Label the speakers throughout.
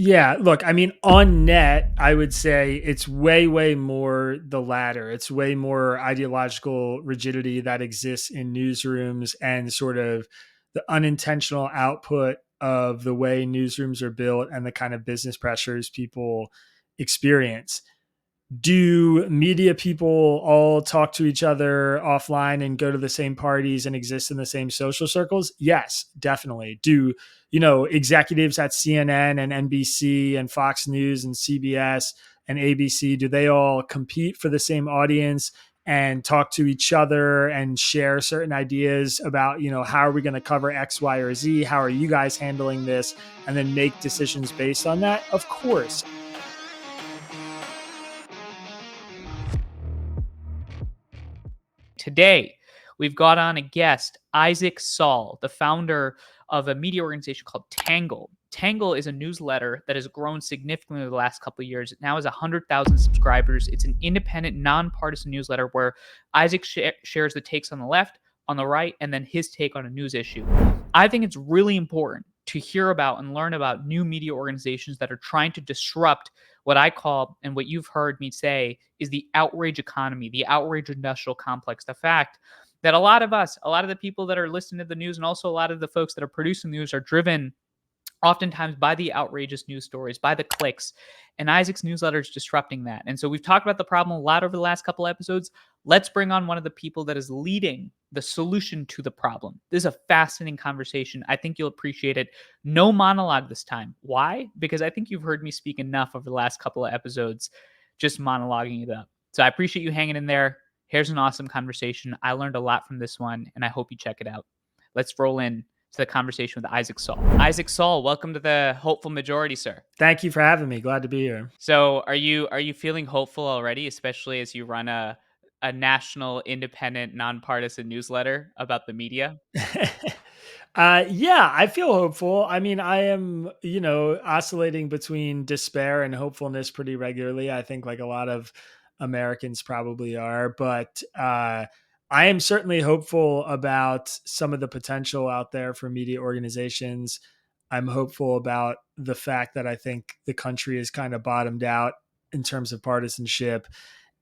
Speaker 1: Yeah, look, I mean, on net, I would say it's way, way more the latter. It's way more ideological rigidity that exists in newsrooms and sort of the unintentional output of the way newsrooms are built and the kind of business pressures people experience. Do media people all talk to each other offline and go to the same parties and exist in the same social circles? Yes, definitely. Do, executives at CNN and NBC and Fox News and CBS and ABC, do they all compete for the same audience and talk to each other and share certain ideas about, how are we going to cover X, Y, or Z? How are you guys handling this? And then make decisions based on that? Of course.
Speaker 2: Today, we've got on a guest, Isaac Saul, the founder of a media organization called Tangle. Tangle is a newsletter that has grown significantly over the last couple of years. It now has 100,000 subscribers. It's an independent, nonpartisan newsletter where Isaac shares the takes on the left, on the right, and then his take on a news issue. I think it's really important to hear about and learn about new media organizations that are trying to disrupt what I call, and what you've heard me say, is the outrage economy, the outrage industrial complex. The fact that a lot of us, a lot of the people that are listening to the news, and also a lot of the folks that are producing news are driven oftentimes by the outrageous news stories, by the clicks. And Isaac's newsletter is disrupting that. And so we've talked about the problem a lot over the last couple episodes. Let's bring on one of the people that is leading the solution to the problem. This is a fascinating conversation. I think you'll appreciate it. No monologue this time. Why? Because I think you've heard me speak enough over the last couple of episodes, just monologuing it up. So I appreciate you hanging in there. Here's an awesome conversation. I learned a lot from this one, and I hope you check it out. Let's roll in to the conversation with Isaac Saul. Isaac Saul, welcome to the Hopeful Majority, sir.
Speaker 1: Thank you for having me. Glad to be here.
Speaker 2: So, are you feeling hopeful already, especially as you run a national, independent, nonpartisan newsletter about the media?
Speaker 1: Yeah, I feel hopeful. I mean, I am, oscillating between despair and hopefulness pretty regularly. I think like a lot of Americans probably are, but I am certainly hopeful about some of the potential out there for media organizations. I'm hopeful about the fact that I think the country is kind of bottomed out in terms of partisanship.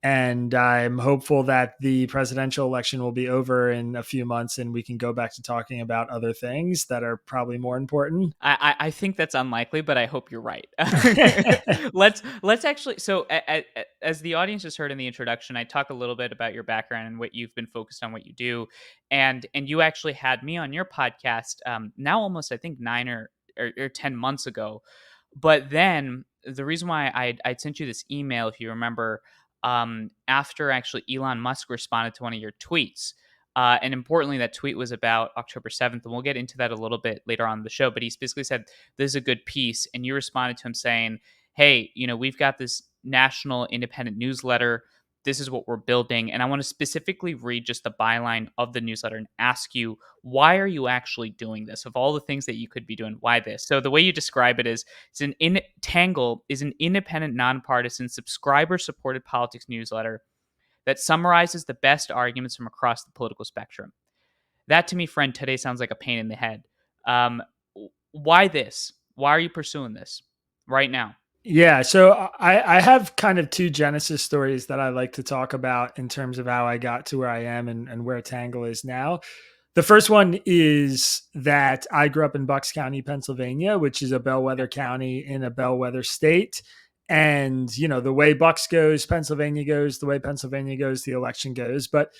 Speaker 1: And I'm hopeful that the presidential election will be over in a few months and we can go back to talking about other things that are probably more important.
Speaker 2: I think that's unlikely, but I hope you're right. Let's actually. So, as the audience just heard in the introduction, I talk a little bit about your background and what you've been focused on, what you do, and you actually had me on your podcast now almost I think 9 or 10 months ago. But then the reason why I'd sent you this email, if you remember, after actually Elon Musk responded to one of your tweets. And importantly, that tweet was about October 7th. And we'll get into that a little bit later on in the show. But he basically said, this is a good piece. And you responded to him saying, hey, we've got this national independent newsletter. This is what we're building. And I want to specifically read just the byline of the newsletter and ask you, why are you actually doing this? Of all the things that you could be doing, why this? So the way you describe it is, Tangle is an independent, nonpartisan, subscriber-supported politics newsletter that summarizes the best arguments from across the political spectrum. That to me, friend, today sounds like a pain in the head. Um, why this? Why are you pursuing this right now?
Speaker 1: Yeah, so I have kind of two Genesis stories that I like to talk about in terms of how I got to where I am and where Tangle is now. The first one is that I grew up in Bucks County, Pennsylvania, which is a bellwether county in a bellwether state. And, the way Bucks goes, Pennsylvania goes, the way Pennsylvania goes, the election goes. But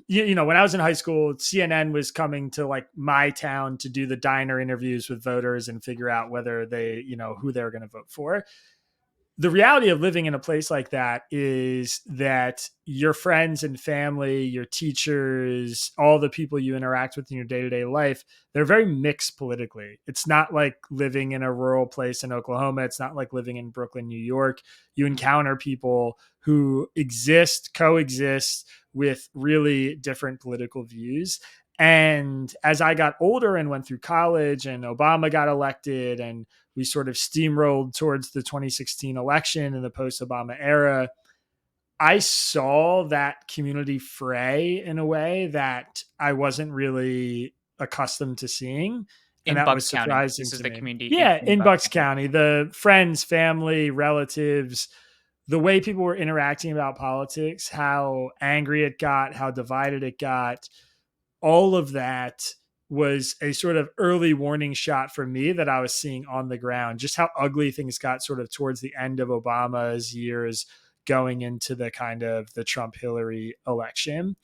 Speaker 1: when I was in high school, CNN was coming to like my town to do the diner interviews with voters and figure out whether they, who they're going to vote for. The reality of living in a place like that is that your friends and family, your teachers, all the people you interact with in your day-to-day life, they're very mixed politically. It's not like living in a rural place in Oklahoma. It's not like living in Brooklyn, New York. You encounter people who coexist with really different political views. And as I got older and went through college and Obama got elected and we sort of steamrolled towards the 2016 election in the post-Obama era, I saw that community fray in a way that I wasn't really accustomed to seeing. and
Speaker 2: In
Speaker 1: that was
Speaker 2: Bucks County.
Speaker 1: surprising
Speaker 2: This is
Speaker 1: to
Speaker 2: the
Speaker 1: me.
Speaker 2: community
Speaker 1: Yeah,
Speaker 2: in
Speaker 1: in
Speaker 2: Bucks
Speaker 1: Bucks
Speaker 2: County.
Speaker 1: County, the friends, family, relatives, the way people were interacting about politics, how angry it got, how divided it got, all of that was a sort of early warning shot for me that I was seeing on the ground, just how ugly things got sort of towards the end of Obama's years going into the kind of the Trump Hillary election.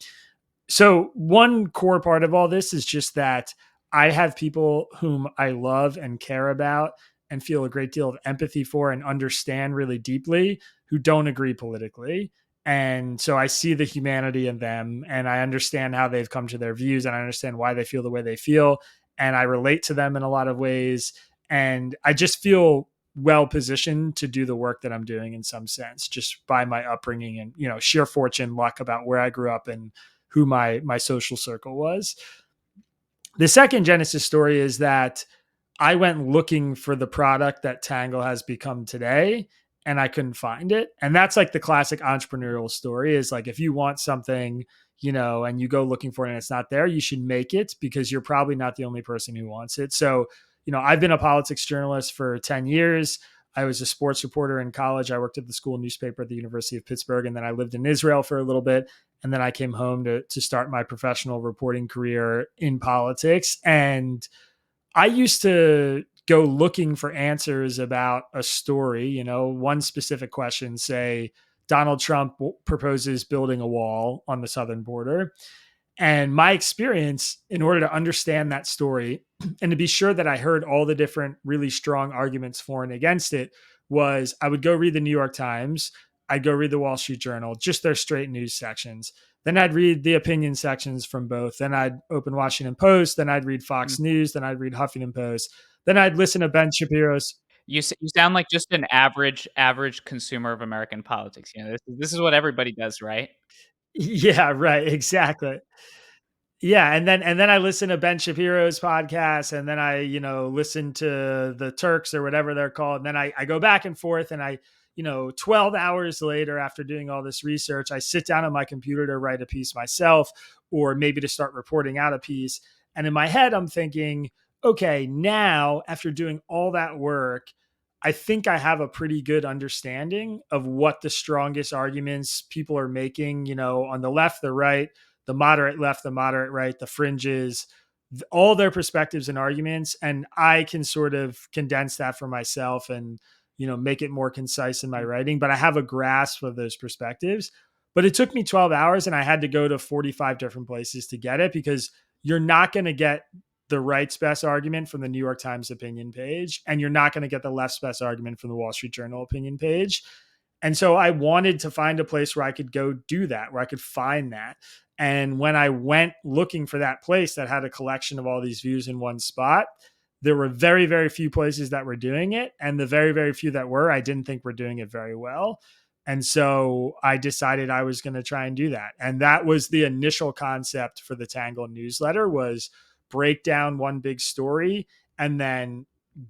Speaker 1: So one core part of all this is just that I have people whom I love and care about and feel a great deal of empathy for and understand really deeply who don't agree politically. And so I see the humanity in them and I understand how they've come to their views and I understand why they feel the way they feel. And I relate to them in a lot of ways. And I just feel well positioned to do the work that I'm doing in some sense, just by my upbringing and, sheer fortune, luck about where I grew up and who my social circle was. The second Genesis story is that I went looking for the product that Tangle has become today and I couldn't find it. And that's like the classic entrepreneurial story is like if you want something, and you go looking for it and it's not there, you should make it because you're probably not the only person who wants it. So, I've been a politics journalist for 10 years. I was a sports reporter in college. I worked at the school newspaper at the University of Pittsburgh, and then I lived in Israel for a little bit. And then I came home to start my professional reporting career in politics. And I used to go looking for answers about a story, one specific question, say Donald Trump proposes building a wall on the southern border. And my experience, in order to understand that story and to be sure that I heard all the different really strong arguments for and against it, was I would go read the New York Times, I'd go read the Wall Street Journal, just their straight news sections. Then I'd read the opinion sections from both. Then I'd open Washington Post. Then I'd read Fox News. Then I'd read Huffington Post. Then I'd listen to Ben Shapiro's.
Speaker 2: You sound like just an average consumer of American politics. This is what everybody does, right?
Speaker 1: Yeah, right. Exactly. Yeah, and then I listen to Ben Shapiro's podcast, and then I, listen to the Turks or whatever they're called. And then I go back and forth, and 12 hours later, after doing all this research, I sit down on my computer to write a piece myself, or maybe to start reporting out a piece. And in my head, I'm thinking, okay, now after doing all that work, I think I have a pretty good understanding of what the strongest arguments people are making, on the left, the right, the moderate left, the moderate right, the fringes, all their perspectives and arguments. And I can sort of condense that for myself and, make it more concise in my writing. But I have a grasp of those perspectives. But it took me 12 hours and I had to go to 45 different places to get it because you're not going to get the right's best argument from the New York Times opinion page, and you're not going to get the left's best argument from the Wall Street Journal opinion page. And so I wanted to find a place where I could go do that, where I could find that. And when I went looking for that place that had a collection of all these views in one spot, there were very, very few places that were doing it. And the very, very few that were, I didn't think were doing it very well. And so I decided I was going to try and do that. And that was the initial concept for the Tangle newsletter, was break down one big story and then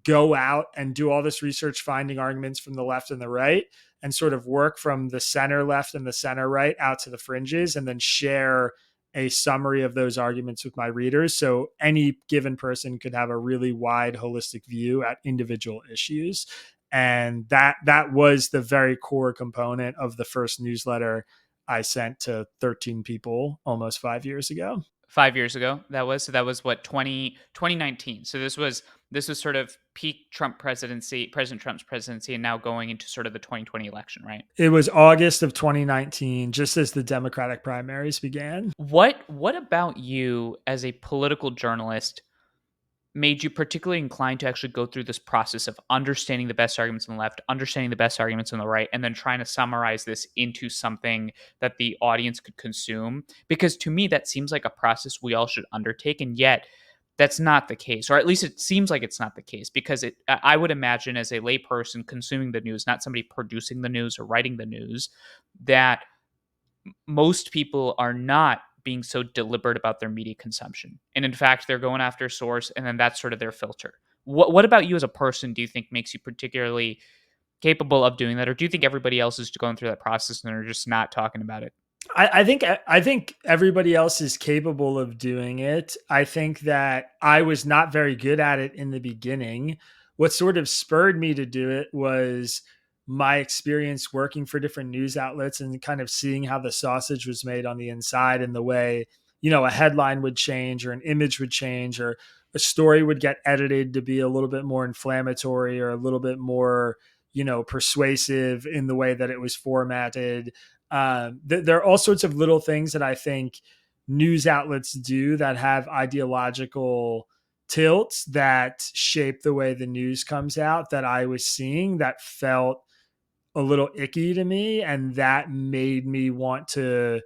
Speaker 1: go out and do all this research, finding arguments from the left and the right, and sort of work from the center left and the center right out to the fringes, and then share a summary of those arguments with my readers. So any given person could have a really wide, holistic view at individual issues. And that was the very core component of the first newsletter I sent to 13 people almost 5 years ago.
Speaker 2: 5 years ago, that was what, 2019. So this was sort of peak Trump presidency, President Trump's presidency, and now going into sort of the 2020 election, right?
Speaker 1: It was August of 2019, just as the Democratic primaries began.
Speaker 2: What about you as a political journalist made you particularly inclined to actually go through this process of understanding the best arguments on the left, understanding the best arguments on the right, and then trying to summarize this into something that the audience could consume? Because to me, that seems like a process we all should undertake, and yet that's not the case, or at least it seems like it's not the case. Because I would imagine, as a layperson consuming the news, not somebody producing the news or writing the news, that most people are not being so deliberate about their media consumption. And in fact, they're going after a source and then that's sort of their filter. What about you as a person do you think makes you particularly capable of doing that? Or do you think everybody else is going through that process and they're just not talking about it?
Speaker 1: I think everybody else is capable of doing it. I think that I was not very good at it in the beginning. What sort of spurred me to do it was my experience working for different news outlets and kind of seeing how the sausage was made on the inside, and the way, a headline would change or an image would change or a story would get edited to be a little bit more inflammatory or a little bit more, persuasive in the way that it was formatted. There are all sorts of little things that I think news outlets do that have ideological tilts that shape the way the news comes out, that I was seeing that felt a little icky to me. And that made me want to,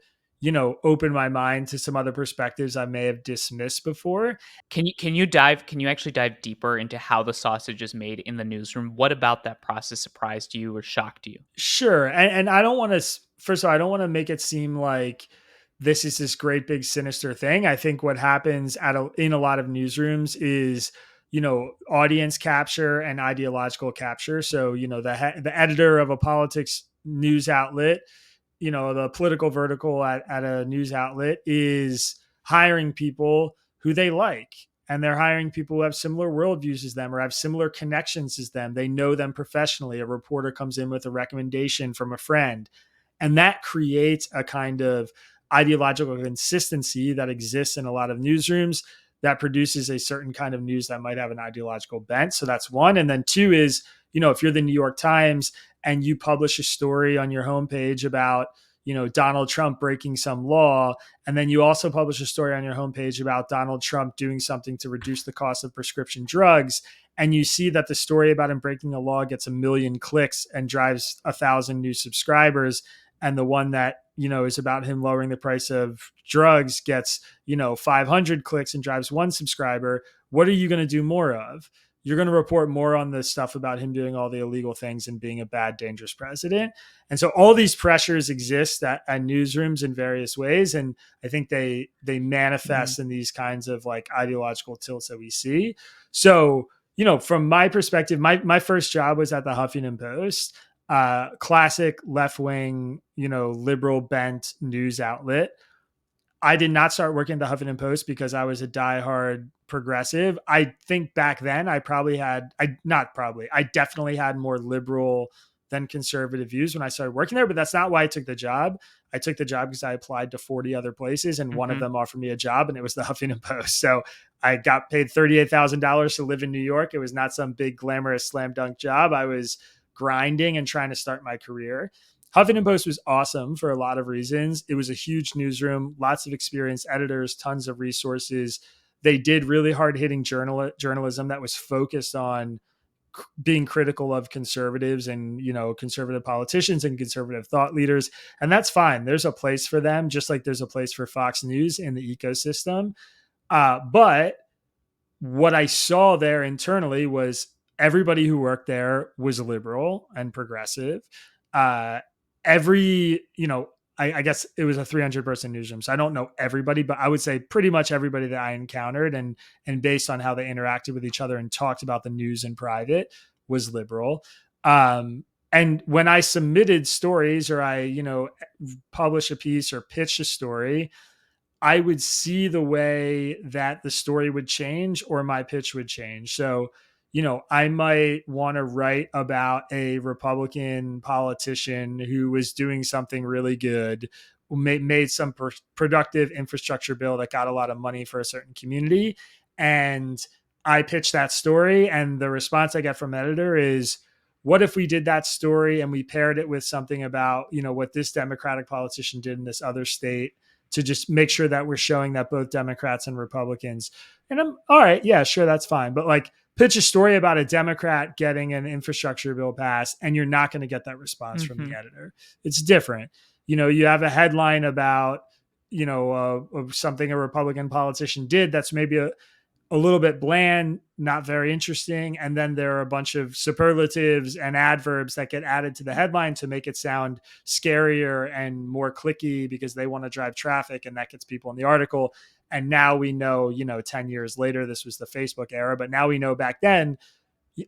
Speaker 1: open my mind to some other perspectives I may have dismissed before.
Speaker 2: Can you actually dive deeper into how the sausage is made in the newsroom? What about that process surprised you or shocked you?
Speaker 1: Sure. And I don't want to, first of all, I don't want to make it seem like this is this great big sinister thing. I think what happens in a lot of newsrooms is, audience capture and ideological capture. So, the editor of a politics news outlet, the political vertical at a news outlet is hiring people who they like. And they're hiring people who have similar worldviews as them or have similar connections as them. They know them professionally. A reporter comes in with a recommendation from a friend. And that creates a kind of ideological consistency that exists in a lot of newsrooms that produces a certain kind of news that might have an ideological bent. So that's one. And then two is, if you're the New York Times and you publish a story on your homepage about, Donald Trump breaking some law, and then you also publish a story on your homepage about Donald Trump doing something to reduce the cost of prescription drugs, and you see that the story about him breaking a law gets 1 million clicks and drives 1,000 new subscribers, and the one that, is about him lowering the price of drugs gets, 500 clicks and drives one subscriber, what are you going to do more of? You're going to report more on the stuff about him doing all the illegal things and being a bad, dangerous president. And so all these pressures exist at newsrooms in various ways. And I think they
Speaker 2: Mhm.
Speaker 1: manifest in these kinds of like ideological tilts that we see. So, from my perspective, my first job was at the Huffington Post, classic left wing, liberal bent news outlet. I did not start working at the Huffington Post because I was a diehard progressive. I think back then I definitely had more liberal than conservative views when I started working there, but that's not why I took the job. I took the job because I applied to 40 other places and one of
Speaker 2: Mhm.
Speaker 1: them offered me a job, and it was the Huffington Post. So I got paid $38,000 to live in New York. It was not some big glamorous slam dunk job. I was grinding and trying to start my career. Huffington Post was awesome for a lot of reasons. It was a huge newsroom, lots of experienced editors, tons of resources. They did really hard hitting journalism that was focused on being critical of conservatives and, conservative politicians and conservative thought leaders. And that's fine. There's a place for them, just like there's a place for Fox News in the ecosystem. But what I saw there internally was everybody who worked there was liberal and progressive. Uh, every, I guess it was a 300-person newsroom, so I don't know everybody, but I would say pretty much everybody that I encountered, and based on how they interacted with each other and talked about the news in private, was liberal. And when I submitted stories or I, publish a piece or pitch a story, I would see the way that the story would change or my pitch would change. So, I might want to write about a Republican politician who was doing something really good, made some productive infrastructure bill that got a lot of money for a certain community. And I pitch that story, and the response I get from editor is, what if we did that story and we paired it with something about, what this Democratic politician did in this other state, to just make sure that we're showing that both Democrats and Republicans. And I'm all right, yeah, sure, that's fine. But like, pitch a story about a Democrat getting an infrastructure bill passed, and you're not going to get that response from the
Speaker 2: Mhm.
Speaker 1: editor. It's different. You have a headline about, something a Republican politician did that's maybe a little bit bland, not very interesting. And then there are a bunch of superlatives and adverbs that get added to the headline to make it sound scarier and more clicky because they want to drive traffic, and that gets people in the article. And now we know, 10 years later, this was the Facebook era, but now we know back then,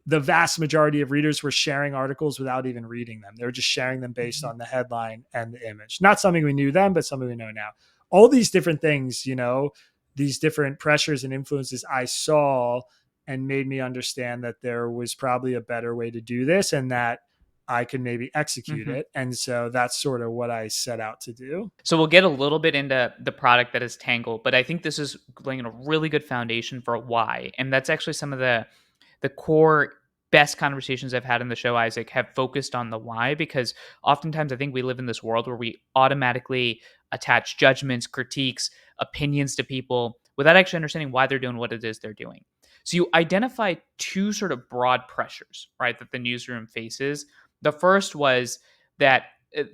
Speaker 1: the vast majority of readers were sharing articles without even reading them. They were just sharing them based on the headline and the image. Not something we knew then, but something we know now. All these different things, these different pressures and influences I saw and made me understand that there was probably a better way to do this and that I could maybe execute
Speaker 2: Mhm.
Speaker 1: it. And so that's sort of what I set out to do.
Speaker 2: So we'll get a little bit into the product that is Tangle, but I think this is laying a really good foundation for why. And that's actually some of the core best conversations I've had in the show, Isaac, have focused on the why, because oftentimes I think we live in this world where we automatically attach judgments, critiques, opinions to people without actually understanding why they're doing what it is they're doing. So you identify two sort of broad pressures, right, that the newsroom faces. The first was that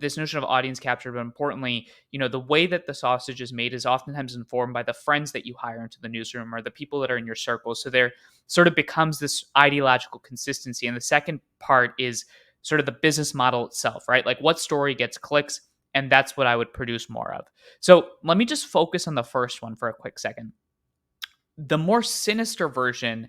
Speaker 2: this notion of audience capture, but importantly, the way that the sausage is made is oftentimes informed by the friends that you hire into the newsroom or the people that are in your circle. So there sort of becomes this ideological consistency. And the second part is sort of the business model itself, right? Like what story gets clicks, and that's what I would produce more of. So let me just focus on the first one for a quick second. The more sinister version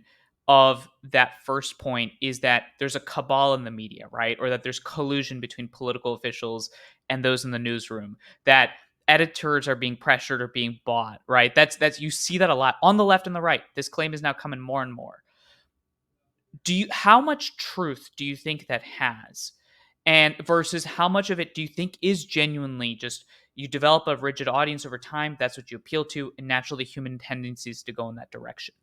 Speaker 2: of that first point is that there's a cabal in the media, right? Or that there's collusion between political officials and those in the newsroom, that editors are being pressured or being bought, right? That's you see that a lot on the left and the right. This claim is now coming more and more. How much truth do you think that has? And versus how much of it do you think is genuinely just you develop a rigid audience over time, that's what you appeal to, and naturally human tendencies to go in that direction?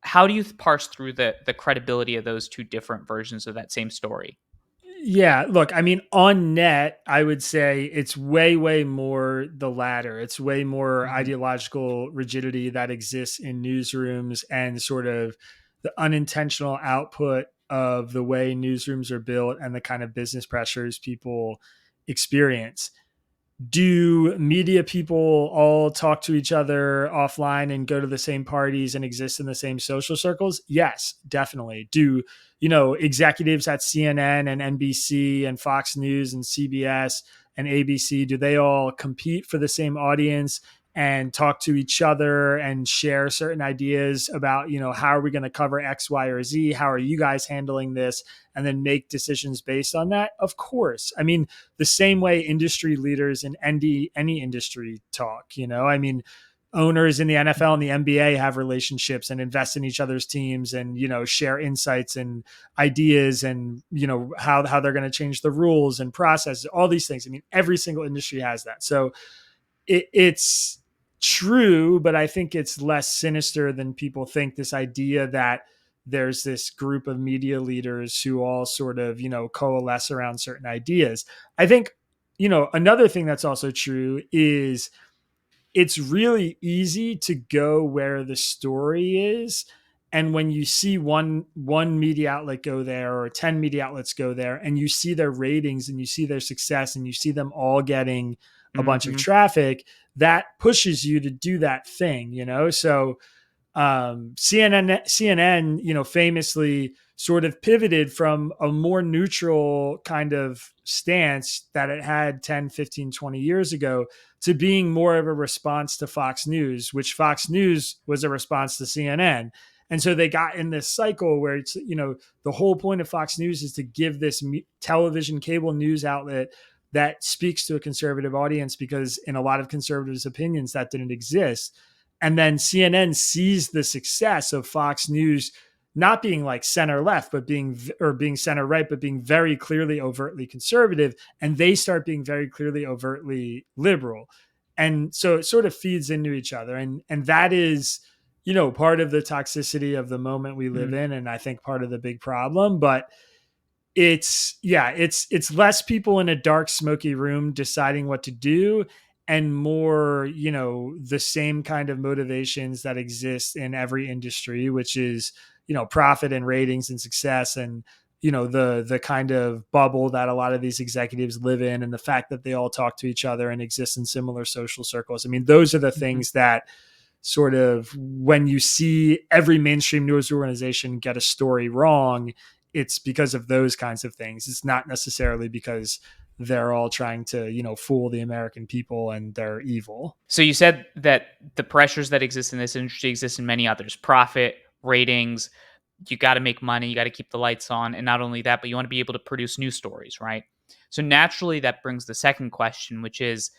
Speaker 2: How do you parse through the credibility of those two different versions of that same story?
Speaker 1: Yeah, look, I mean, on net, I would say it's way, way more the latter. It's way more
Speaker 2: Mhm,
Speaker 1: ideological rigidity that exists in newsrooms and sort of the unintentional output of the way newsrooms are built and the kind of business pressures people experience. Do media people all talk to each other offline and go to the same parties and exist in the same social circles? Yes, definitely. Do executives at CNN and NBC and Fox News and CBS and ABC, do they all compete for the same audience and talk to each other and share certain ideas about, how are we going to cover X, Y, or Z? How are you guys handling this? And then make decisions based on that? Of course. I mean, the same way industry leaders in any industry talk. I mean, owners in the NFL and the NBA have relationships and invest in each other's teams and share insights and ideas and how they're going to change the rules and processes, all these things. I mean, every single industry has that. So it's true, but I think it's less sinister than people think. This idea that there's this group of media leaders who all sort of, coalesce around certain ideas. I think, another thing that's also true is it's really easy to go where the story is, and when you see one media outlet go there or 10 media outlets go there and you see their ratings and you see their success and you see them all getting a bunch of
Speaker 2: mhm,
Speaker 1: traffic, that pushes you to do that thing, so CNN, famously sort of pivoted from a more neutral kind of stance that it had 10, 15, 20 years ago to being more of a response to Fox News, which Fox News was a response to CNN. And so they got in this cycle where it's, the whole point of Fox News is to give this television cable news outlet that speaks to a conservative audience, because in a lot of conservatives' opinions, that didn't exist. And then CNN sees the success of Fox News not being like center left, but being center right, but being very clearly overtly conservative. And they start being very clearly overtly liberal. And so it sort of feeds into each other. And that is, part of the toxicity of the moment we live
Speaker 2: mhm.
Speaker 1: in. And I think part of the big problem. But it's less people in a dark smoky room deciding what to do, and more the same kind of motivations that exist in every industry, which is profit and ratings and success, and the kind of bubble that a lot of these executives live in, and the fact that they all talk to each other and exist in similar social circles. I mean, those are the
Speaker 2: Mhm.
Speaker 1: things that sort of, when you see every mainstream news organization get a story wrong, it's because of those kinds of things. It's not necessarily because they're all trying to, fool the American people and they're evil.
Speaker 2: So you said that the pressures that exist in this industry exist in many others: profit, ratings. you got to make money, you got to keep the lights on, and not only that, but you want to be able to produce news stories, right? So naturally, that brings the second question, which is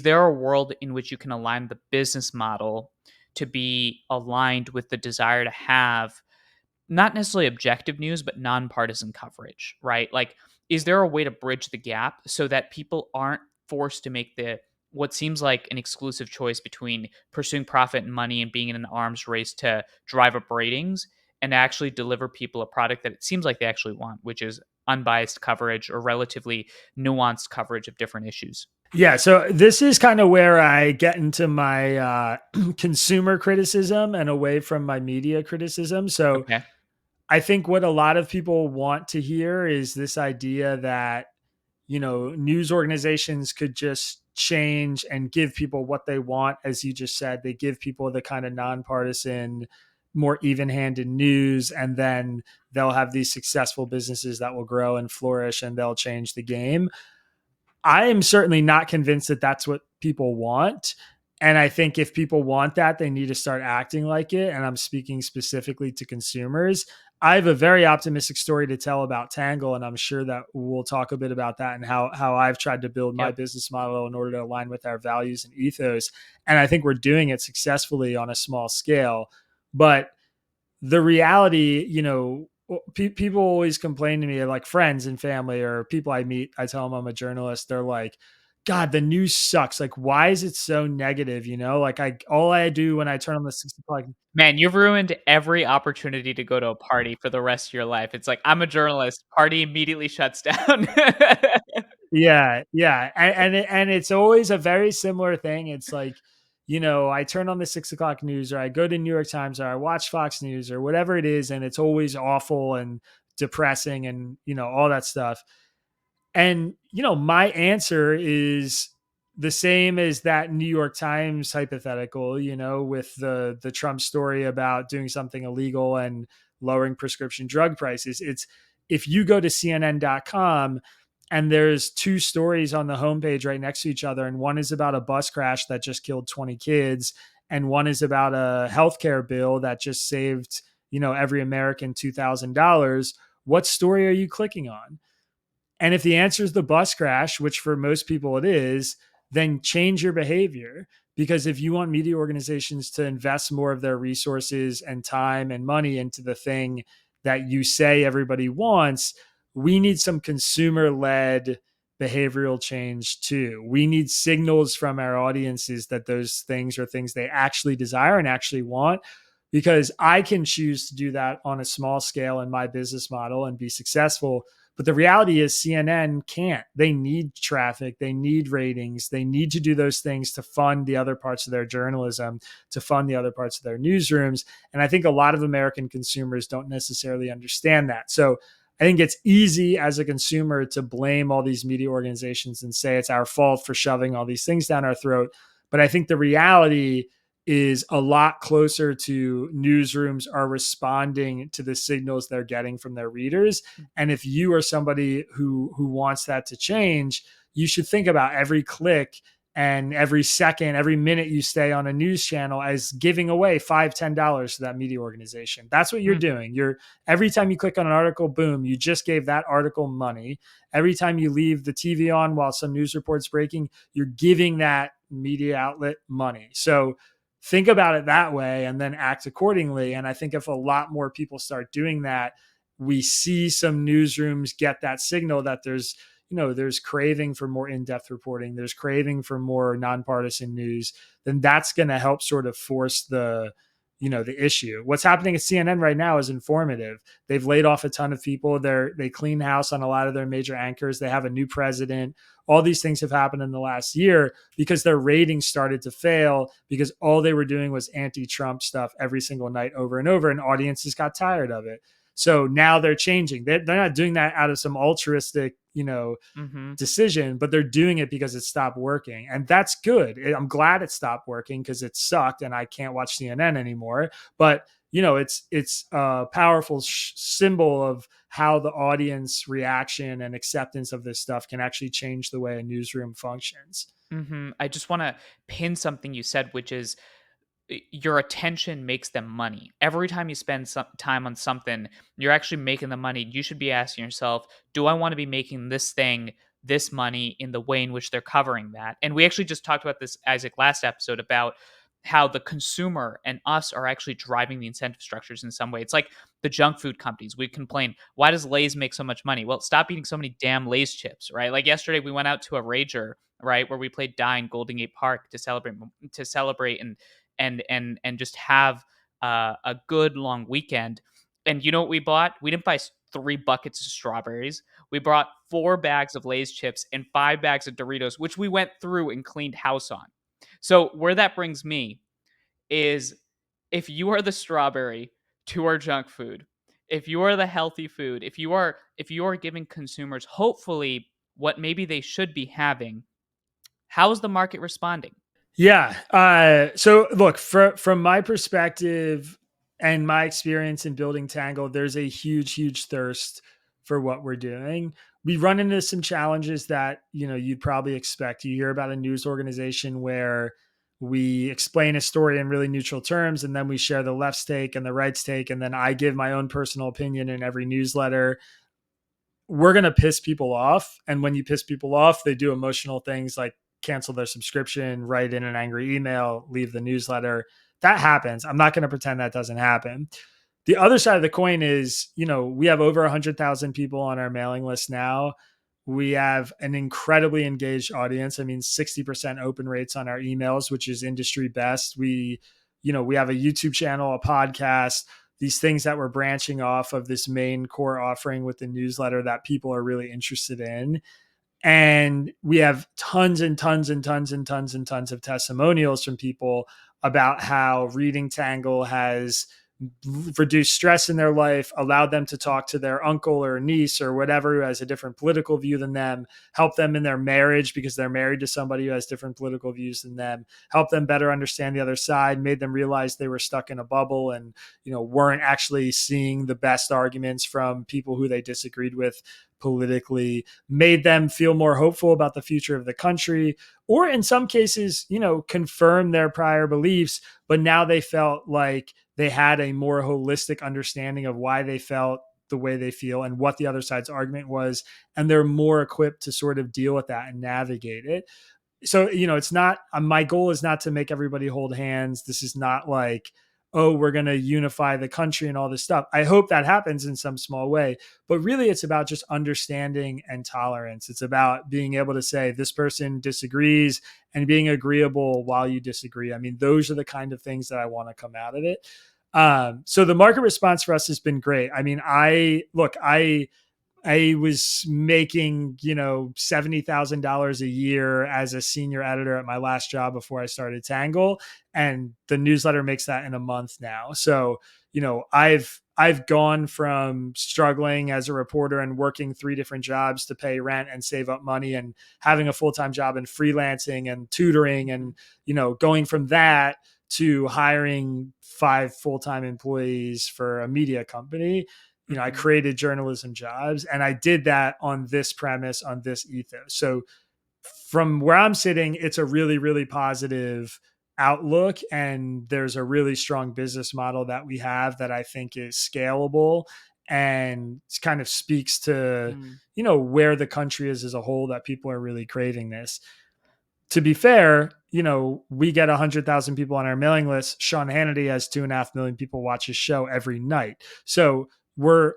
Speaker 2: there a world in which you can align the business model to be aligned with the desire to have not necessarily objective news, but nonpartisan coverage, right? Like, is there a way to bridge the gap so that people aren't forced to make the what seems like an exclusive choice between pursuing profit and money and being in an arms race to drive up ratings and actually deliver people a product that it seems like they actually want, which is unbiased coverage or relatively nuanced coverage of different issues?
Speaker 1: Yeah, so this is kind of where I get into my consumer criticism and away from my media criticism. So
Speaker 2: Okay.
Speaker 1: I think what a lot of people want to hear is this idea that, news organizations could just change and give people what they want. As you just said, they give people the kind of nonpartisan, more even handed news, and then they'll have these successful businesses that will grow and flourish and they'll change the game. I am certainly not convinced that that's what people want. And I think if people want that, they need to start acting like it. And I'm speaking specifically to consumers. I have a very optimistic story to tell about Tangle, and I'm sure that we'll talk a bit about that and how I've tried to build my
Speaker 2: Yep.
Speaker 1: business model in order to align with our values and ethos. And I think we're doing it successfully on a small scale. But the reality, people always complain to me, like friends and family or people I meet. I tell them I'm a journalist. They're like, God, the news sucks. Like, why is it so negative? Like all I do when I turn on the 6 o'clock.
Speaker 2: Man, you've ruined every opportunity to go to a party for the rest of your life. It's like, I'm a journalist, party immediately shuts down.
Speaker 1: Yeah, yeah, and it's always a very similar thing. It's like, I turn on the 6 o'clock news, or I go to New York Times, or I watch Fox News, or whatever it is, and it's always awful and depressing, and all that stuff. And, my answer is the same as that New York Times hypothetical, with the Trump story about doing something illegal and lowering prescription drug prices. It's if you go to CNN.com and there's two stories on the homepage right next to each other, and one is about a bus crash that just killed 20 kids, and one is about a healthcare bill that just saved, every American $2,000. What story are you clicking on? And if the answer is the bus crash, which for most people it is, then change your behavior. Because if you want media organizations to invest more of their resources and time and money into the thing that you say everybody wants, we need some consumer led behavioral change too. We need signals from our audiences that those things are things they actually desire and actually want. Because I can choose to do that on a small scale in my business model and be successful, but the reality is CNN can't. They need traffic, they need ratings, they need to do those things to fund the other parts of their journalism, to fund the other parts of their newsrooms. And I think a lot of American consumers don't necessarily understand that. So I think it's easy as a consumer to blame all these media organizations and say it's our fault for shoving all these things down our throat. But I think the reality is a lot closer to newsrooms are responding to the signals they're getting from their readers. And if you are somebody who wants that to change, you should think about every click and every second, every minute you stay on a news channel as giving away $5, $10 to that media organization. That's what you're
Speaker 2: Mm,
Speaker 1: doing. Every time you click on an article, boom, you just gave that article money. Every time you leave the TV on while some news report's breaking, you're giving that media outlet money. So think about it that way and then act accordingly. And I think if a lot more people start doing that, we see some newsrooms get that signal that there's craving for more in-depth reporting, there's craving for more nonpartisan news, then that's going to help sort of force the issue. What's happening at CNN right now is informative. They've laid off a ton of people. They clean house on a lot of their major anchors. They have a new president. All these things have happened in the last year because their ratings started to fail because all they were doing was anti-Trump stuff every single night over and over, and audiences got tired of it. So now they're changing. They're not doing that out of some altruistic,
Speaker 2: mhm.
Speaker 1: decision, but they're doing it because it stopped working. And that's good. I'm glad it stopped working because it sucked and I can't watch CNN anymore. But it's a powerful symbol of how the audience reaction and acceptance of this stuff can actually change the way a newsroom functions.
Speaker 2: I just want to pin something you said, which is your attention makes them money. Every time you spend some time on something, you're actually making the money. You should be asking yourself, do I want to be making this thing this money in the way in which they're covering that? And we actually just talked about this, Isaac, last episode about how the consumer and us are actually driving the incentive structures in some way. It's like the junk food companies. We complain, why does Lay's make so much money? Well, stop eating so many damn Lay's chips, right? Like yesterday, we went out to a Rager, right, where we played Die in Golden Gate Park to celebrate and just have a good long weekend. And you know what we bought? We didn't buy 3 buckets of strawberries. We brought 4 bags of Lay's chips and 5 bags of Doritos, which we went through and cleaned house on. So where that brings me is, if you are the strawberry to our junk food, if you are the healthy food, if you are giving consumers hopefully what maybe they should be having, how is the market responding?
Speaker 1: Yeah. So look, from my perspective and my experience in building Tangle, there's a huge, huge thirst for what we're doing. We run into some challenges that, you'd probably expect. You hear about a news organization where we explain a story in really neutral terms, and then we share the left's take and the right's take, and then I give my own personal opinion in every newsletter. We're going to piss people off. And when you piss people off, they do emotional things like cancel their subscription, write in an angry email, leave the newsletter. That happens. I'm not going to pretend that doesn't happen. The other side of the coin is, we have over 100,000 people on our mailing list now. We have an incredibly engaged audience. I mean, 60% open rates on our emails, which is industry best. We have a YouTube channel, a podcast, these things that we're branching off of this main core offering with the newsletter that people are really interested in. And we have tons and tons and tons and tons and tons of testimonials from people about how reading Tangle has reduced stress in their life, allowed them to talk to their uncle or niece or whatever who has a different political view than them, help them in their marriage because they're married to somebody who has different political views than them, help them better understand the other side, made them realize they were stuck in a bubble and, weren't actually seeing the best arguments from people who they disagreed with politically, made them feel more hopeful about the future of the country, or in some cases, confirm their prior beliefs, but now they felt like they had a more holistic understanding of why they felt the way they feel and what the other side's argument was. And they're more equipped to sort of deal with that and navigate it. So, it's not, my goal is not to make everybody hold hands. This is not like, oh, we're going to unify the country and all this stuff. I hope that happens in some small way, but really it's about just understanding and tolerance. It's about being able to say this person disagrees and being agreeable while you disagree. I mean, those are the kind of things that I want to come out of it. So the market response for us has been great. I mean, I was making, $70,000 a year as a senior editor at my last job before I started Tangle, and the newsletter makes that in a month now. So, I've gone from struggling as a reporter and working 3 different jobs to pay rent and save up money and having a full-time job and freelancing and tutoring and, going from that to hiring 5 full-time employees for a media company. I
Speaker 2: Mm-hmm.
Speaker 1: created journalism jobs, and I did that on this premise, on this ethos. So from where I'm sitting, it's a really, really positive outlook. And there's a really strong business model that we have that I think is scalable and kind of speaks to,
Speaker 2: Mm.
Speaker 1: where the country is as a whole, that people are really craving this. To be fair, we get 100,000 people on our mailing list. Sean Hannity has 2.5 million people watch his show every night. So we're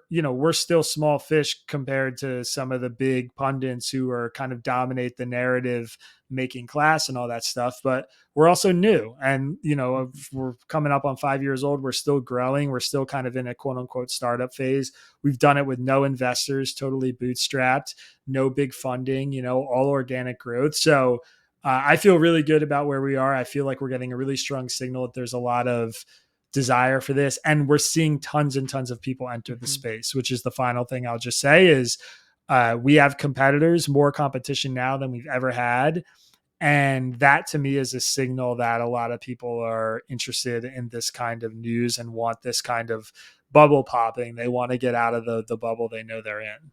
Speaker 1: still small fish compared to some of the big pundits who are kind of dominate the narrative, making class and all that stuff. But we're also new, and
Speaker 2: Mhm.
Speaker 1: we're coming up on 5 years old. We're still growing. We're still kind of in a quote unquote startup phase. We've done it with no investors, totally bootstrapped, no big funding, all organic growth. So I feel really good about where we are. I feel like we're getting a really strong signal that there's a lot of desire for this, and we're seeing tons and tons of people enter the
Speaker 2: Mhm.
Speaker 1: space, which is the final thing I'll just say is we have competitors, more competition now than we've ever had. And that to me is a signal that a lot of people are interested in this kind of news and want this kind of bubble popping. They want to get out of the bubble they know they're in.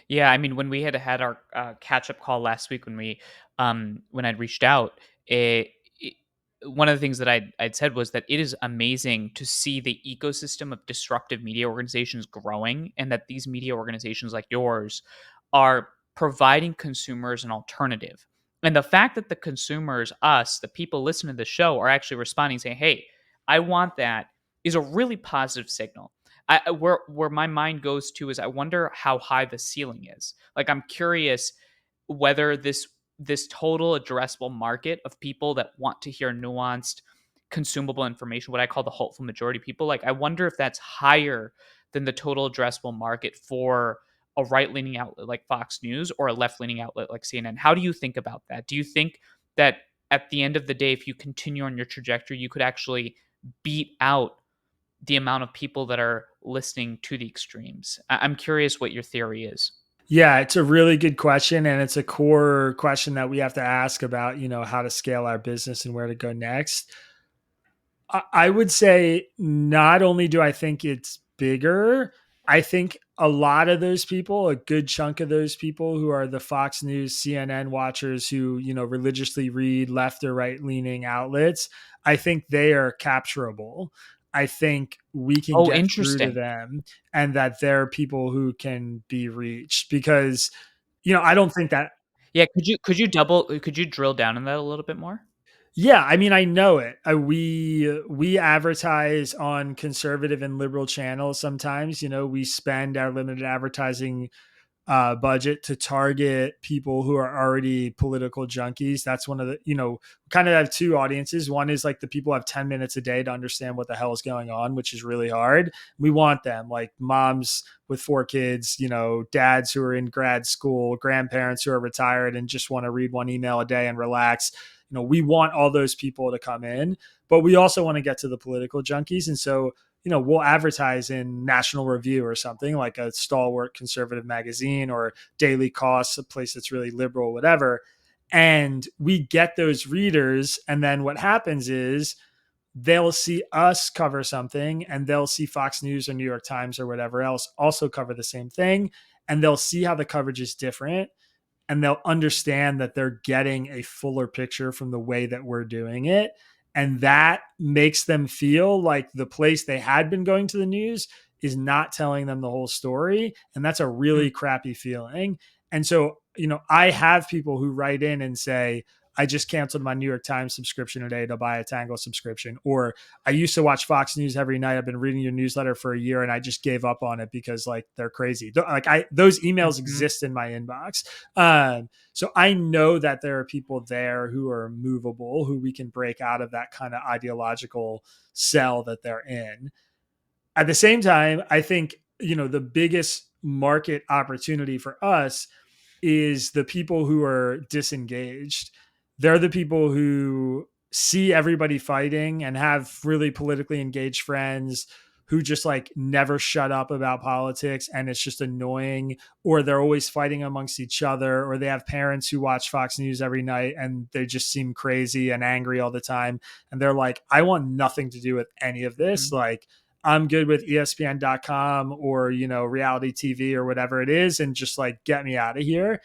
Speaker 2: Yeah, I mean, when we had our catch up call last week, when I'd reached out, it one of the things that I'd said was that it is amazing to see the ecosystem of disruptive media organizations growing, and that these media organizations like yours are providing consumers an alternative. And the fact that the consumers, us, the people listening to the show, are actually responding, saying, "Hey, I want that," is a really positive signal. Where my mind goes to is, I wonder how high the ceiling is. Like, I'm curious whether this total addressable market of people that want to hear nuanced, consumable information, what I call the hopeful majority people, like, I wonder if that's higher than the total addressable market for a right leaning outlet like Fox News or a left leaning outlet like CNN. How do you think about that? Do you think that at the end of the day, if you continue on your trajectory, you could actually beat out the amount of people that are listening to the extremes? I'm curious what your theory is.
Speaker 1: Yeah, it's a really good question, and it's a core question that we have to ask about, how to scale our business and where to go next. I would say not only do I think it's bigger, I think a lot of those people, a good chunk of those people who are the Fox News, CNN watchers who, religiously read left or right leaning outlets, I think they are capturable. I think we can
Speaker 2: Oh,
Speaker 1: get through to
Speaker 2: interesting.
Speaker 1: them, and that there are people who can be reached because, I don't think that.
Speaker 2: Yeah, could you drill down on that a little bit more?
Speaker 1: Yeah, I mean, I know it. We advertise on conservative and liberal channels sometimes. We spend our limited advertising budget to target people who are already political junkies. That's one of the, kind of have two audiences. One is like the people who have 10 minutes a day to understand what the hell is going on, which is really hard. We want them, like moms with 4 kids, dads who are in grad school, grandparents who are retired and just want to read one email a day and relax. We want all those people to come in, but we also want to get to the political junkies. And so, we'll advertise in National Review or something like a stalwart conservative magazine, or Daily Costs, a place that's really liberal, whatever. And we get those readers. And then what happens is they'll see us cover something, and they'll see Fox News or New York Times or whatever else also cover the same thing. And they'll see how the coverage is different, and they'll understand that they're getting a fuller picture from the way that we're doing it. And that makes them feel like the place they had been going to the news is not telling them the whole story. And that's a
Speaker 2: Mm,
Speaker 1: really crappy feeling. And so, I have people who write in and say, I just canceled my New York Times subscription today to buy a Tangle subscription. Or I used to watch Fox News every night. I've been reading your newsletter for a year and I just gave up on it because like they're crazy. Those emails
Speaker 2: mhm,
Speaker 1: exist in my inbox. So I know that there are people there who are movable, who we can break out of that kind of ideological cell that they're in. At the same time, I think, the biggest market opportunity for us is the people who are disengaged. They're the people who see everybody fighting and have really politically engaged friends who just like never shut up about politics, and it's just annoying, or they're always fighting amongst each other, or they have parents who watch Fox News every night and they just seem crazy and angry all the time, and they're like, I want nothing to do with any of this.
Speaker 2: mhm,
Speaker 1: Like, I'm good with ESPN.com or, reality TV or whatever it is, and just like get me out of here.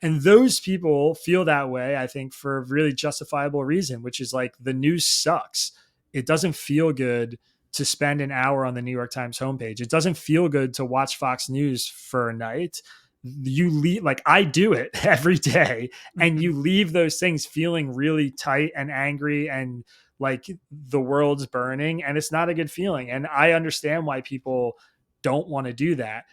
Speaker 1: And those people feel that way, I think, for a really justifiable reason, which is like the news sucks. It doesn't feel good to spend an hour on the New York Times homepage. It doesn't feel good to watch Fox News for a night. You leave, like I do it every day, and
Speaker 2: mhm,
Speaker 1: you leave those things feeling really tight and angry and like the world's burning, and it's not a good feeling. And I understand why people don't want to do that.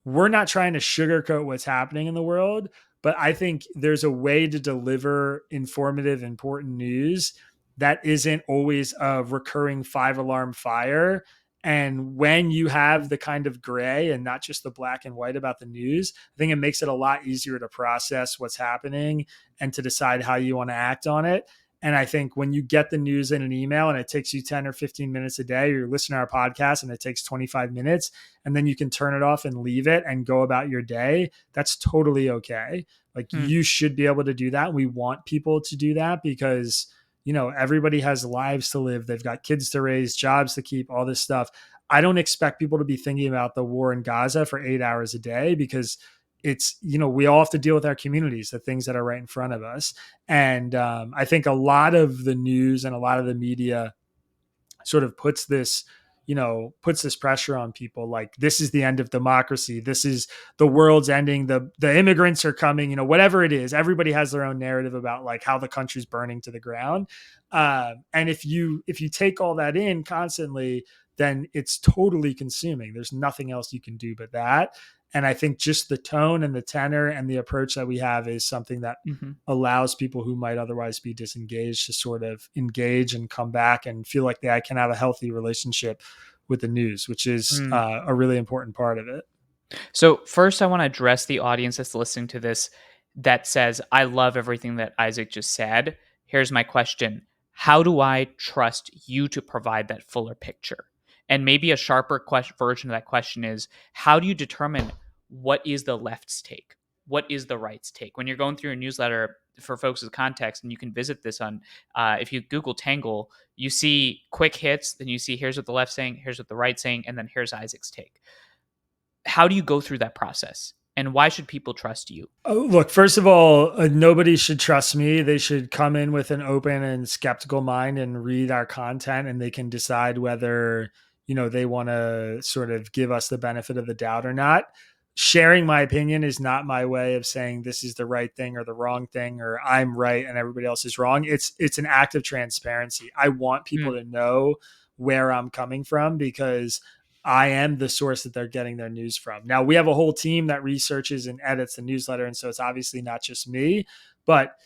Speaker 1: We're not trying to sugarcoat what's happening in the world, but I think there's a way to deliver informative, important news that isn't always a recurring 5 alarm fire. And when you have the kind of gray and not just the black and white about the news, I think it makes it a lot easier to process what's happening and to decide how you want to act on it. And I think when you get the news in an email and it takes you 10 or 15 minutes a day, or you listen to our podcast and it takes 25 minutes, and then you can turn it off and leave it and go about your day, that's totally okay. Like,
Speaker 2: mm,
Speaker 1: you should be able to do that. We want people to do that because, everybody has lives to live. They've got kids to raise, jobs to keep, all this stuff. I don't expect people to be thinking about the war in Gaza for 8 hours a day because it's, we all have to deal with our communities, the things that are right in front of us. And I think a lot of the news and a lot of the media sort of puts this pressure on people, like, this is the end of democracy, this is the world's ending, the immigrants are coming, whatever it is. Everybody has their own narrative about like how the country's burning to the ground. And if you take all that in constantly, then it's totally consuming. There's nothing else you can do but that. And I think just the tone and the tenor and the approach that we have is something that
Speaker 2: Mhm.
Speaker 1: allows people who might otherwise be disengaged to sort of engage and come back and feel like they can have a healthy relationship with the news, which is
Speaker 2: Mm.
Speaker 1: a really important part of it.
Speaker 2: So first, I want to address the audience that's listening to this that says, "I love everything that Isaac just said." Here's my question: how do I trust you to provide that fuller picture? And maybe a sharper version of that question is, how do you determine what is the left's take, what is the right's take? When you're going through your newsletter, for folks' context, and you can visit this on, if you Google Tangle, you see quick hits, then you see here's what the left's saying, here's what the right's saying, and then here's Isaac's take. How do you go through that process? And why should people trust you?
Speaker 1: Oh, look, first of all, nobody should trust me. They should come in with an open and skeptical mind and read our content, and they can decide whether, they want to sort of give us the benefit of the doubt or not. Sharing my opinion is not my way of saying this is the right thing or the wrong thing, or I'm right and everybody else is wrong. It's an act of transparency. I want people
Speaker 2: Mm,
Speaker 1: to know where I'm coming from, because I am the source that they're getting their news from. Now, we have a whole team that researches and edits the newsletter. And so it's obviously not just me, but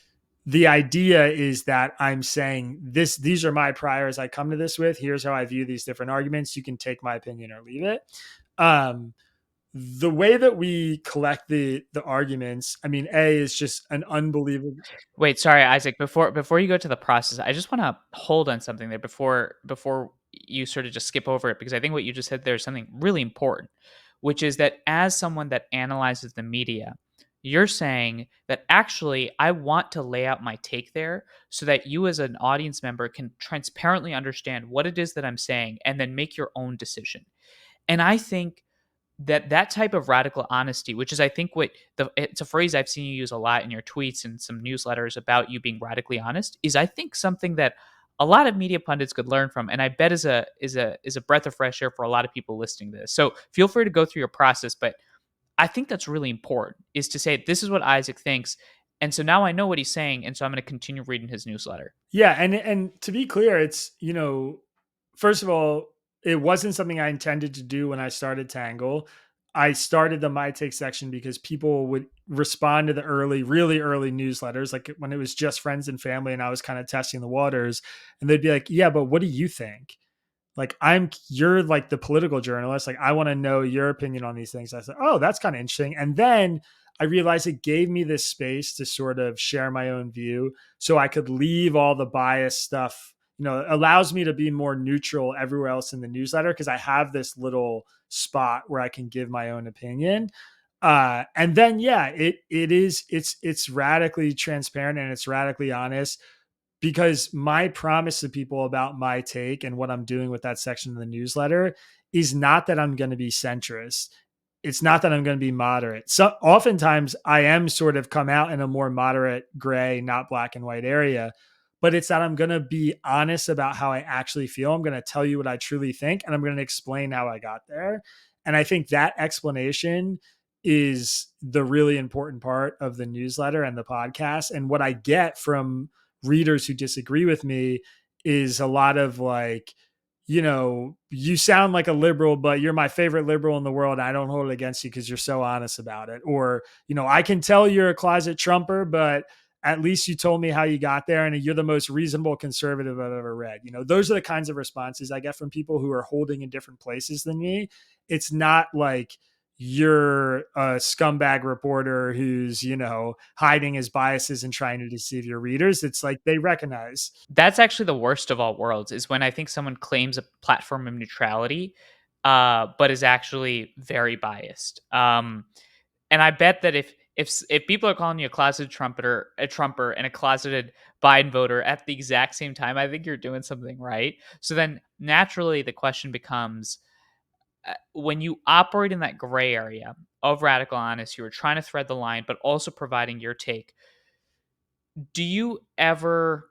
Speaker 1: the idea is that I'm saying these are my priors I come to this with. Here's how I view these different arguments. You can take my opinion or leave it. Um, the way that we collect the arguments, I mean, A, is just an unbelievable.
Speaker 2: Wait, sorry, Isaac. Before you go to the process, I just want to hold on something there before you sort of just skip over it, because I think what you just said there is something really important, which is that as someone that analyzes the media, you're saying that actually I want to lay out my take there so that you as an audience member can transparently understand what it is that I'm saying and then make your own decision. And I think that type of radical honesty, which is I think what it's a phrase I've seen you use a lot in your tweets and some newsletters about you being radically honest, is I think something that a lot of media pundits could learn from, and I bet is a breath of fresh air for a lot of people listening to this. So feel free to go through your process, but I think that's really important, is to say this is what Isaac thinks, and so now I know what he's saying, and so I'm going to continue reading his newsletter.
Speaker 1: Yeah, and to be clear, it's, first of all, it wasn't something I intended to do when I started Tangle. I started the My Take section because people would respond to the really early newsletters, like when it was just friends and family, and I was kind of testing the waters, and they'd be like, "Yeah, but what do you think?" Like, you're like the political journalist, like I want to know your opinion on these things. I said, oh, that's kind of interesting. And then I realized it gave me this space to sort of share my own view, so I could leave all the bias stuff. It allows me to be more neutral everywhere else in the newsletter, because I have this little spot where I can give my own opinion. And then, yeah, it's radically transparent and it's radically honest, because my promise to people about my take and what I'm doing with that section of the newsletter is not that I'm going to be centrist. It's not that I'm going to be moderate. So oftentimes I am sort of come out in a more moderate gray, not black and white area, but it's that I'm going to be honest about how I actually feel. I'm going to tell you what I truly think, and I'm going to explain how I got there. And I think that explanation is the really important part of the newsletter and the podcast. And what I get from readers who disagree with me is a lot of like, you sound like a liberal, but you're my favorite liberal in the world. I don't hold it against you because you're so honest about it. Or, I can tell you're a closet Trumper, but at least you told me how you got there, and you're the most reasonable conservative I've ever read. Those are the kinds of responses I get from people who are holding in different places than me. It's not like you're a scumbag reporter who's, hiding his biases and trying to deceive your readers. It's like they recognize.
Speaker 2: That's actually the worst of all worlds, is when I think someone claims a platform of neutrality, but is actually very biased. And I bet that if people are calling you a closeted trumpeter, a Trumper, and a closeted Biden voter at the exact same time, I think you're doing something right. So then naturally the question becomes, when you operate in that gray area of radical honesty, you're trying to thread the line, but also providing your take. Do you ever,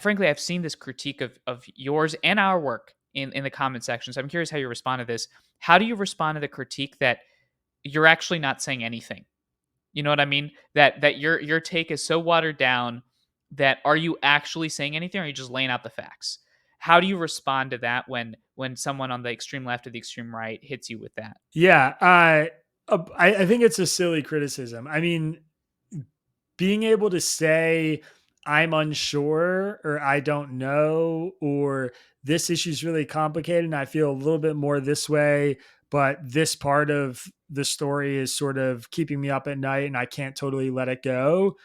Speaker 2: frankly, I've seen this critique of yours and our work in the comment section. So I'm curious how you respond to this. How do you respond to the critique that you're actually not saying anything? You know what I mean? That your take is so watered down that are you actually saying anything, or are you just laying out the facts? How do you respond to that when someone on the extreme left or the extreme right hits you with that?
Speaker 1: Yeah, I think it's a silly criticism. I mean, being able to say I'm unsure or I don't know or this issue is really complicated and I feel a little bit more this way, but this part of the story is sort of keeping me up at night and I can't totally let it go.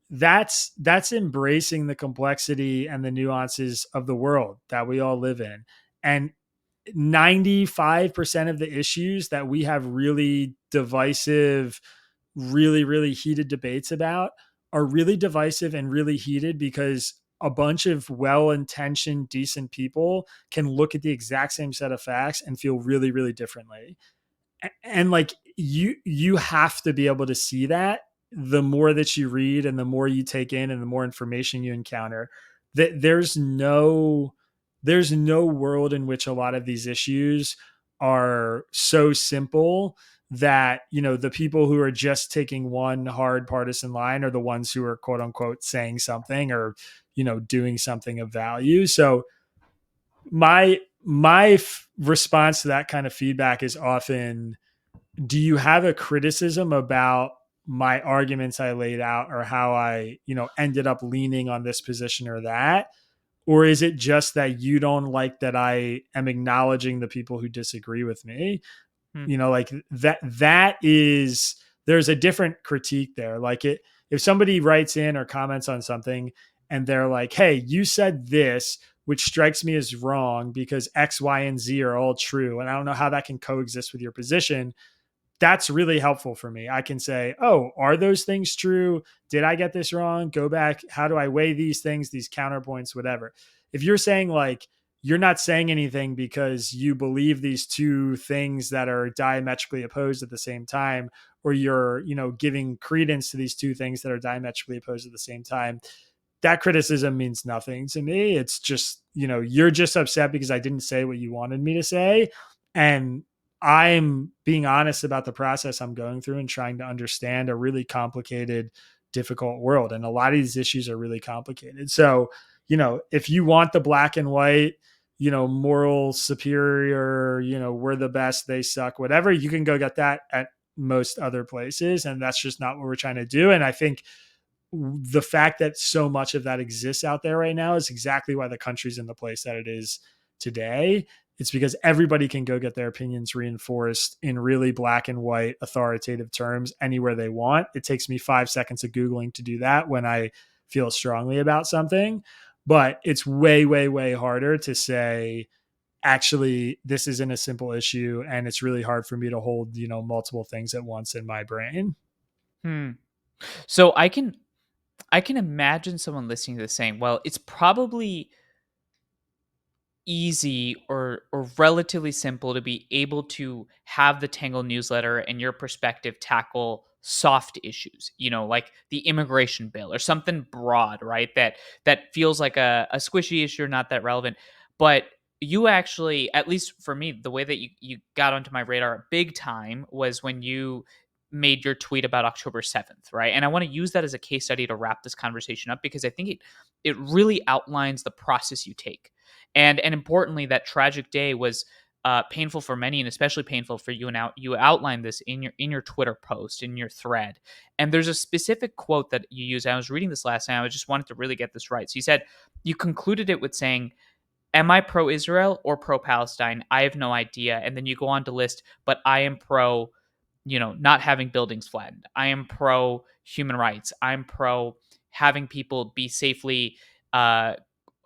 Speaker 1: That's embracing the complexity and the nuances of the world that we all live in. And 95% of the issues that we have really divisive, really heated debates about are really divisive and really heated because a bunch of well-intentioned, decent people can look at the exact same set of facts and feel really differently. And like you have to be able to see that the more that you read and the more you take in and the more information you encounter, that there's no world in which a lot of these issues are so simple that the people who are just taking one hard partisan line are the ones who are quote unquote saying something or doing something of value. So my response to that kind of feedback is often, do you have a criticism about my arguments I laid out or how I ended up leaning on this position or that? Or is it just that you don't like that I am acknowledging the people who disagree with me?
Speaker 2: Hmm.
Speaker 1: Like that is, there's a different critique there. Like if somebody writes in or comments on something and they're like, hey, you said this, which strikes me as wrong because X, Y, and Z are all true. And I don't know how that can coexist with your position. That's really helpful for me. I can say, oh, are those things true? Did I get this wrong? Go back. How do I weigh these things, these counterpoints, whatever? If you're saying like, you're not saying anything because you believe these two things that are diametrically opposed at the same time, or you're, giving credence to these two things that are diametrically opposed at the same time, that criticism means nothing to me. It's just, you're just upset because I didn't say what you wanted me to say. And I'm being honest about the process I'm going through and trying to understand a really complicated, difficult world. And a lot of these issues are really complicated. So, if you want the black and white, moral superior, we're the best, they suck, whatever, you can go get that at most other places. And that's just not what we're trying to do. And I think the fact that so much of that exists out there right now is exactly why the country's in the place that it is today. It's because everybody can go get their opinions reinforced in really black and white authoritative terms anywhere they want. It takes me 5 seconds of Googling to do that when I feel strongly about something. But it's way harder to say, actually, this isn't a simple issue. And it's really hard for me to hold, multiple things at once in my brain.
Speaker 2: Hmm. So I can imagine someone listening to this saying, well, it's probably easy or relatively simple to be able to have the Tangle newsletter and your perspective tackle soft issues, like the immigration bill or something broad, right? That feels like a squishy issue, not that relevant. But you actually, at least for me, the way that you got onto my radar big time was when you made your tweet about October 7th, right? And I want to use that as a case study to wrap this conversation up because I think it really outlines the process you take. And importantly, that tragic day was painful for many, and especially painful for you. And you outlined this in your Twitter post, in your thread. And there's a specific quote that you use. I was reading this last night. I just wanted to really get this right. So you said you concluded it with saying, "Am I pro-Israel or pro-Palestine? I have no idea." And then you go on to list, but I am pro, not having buildings flattened. I am pro human rights. I'm pro having people be safely uh,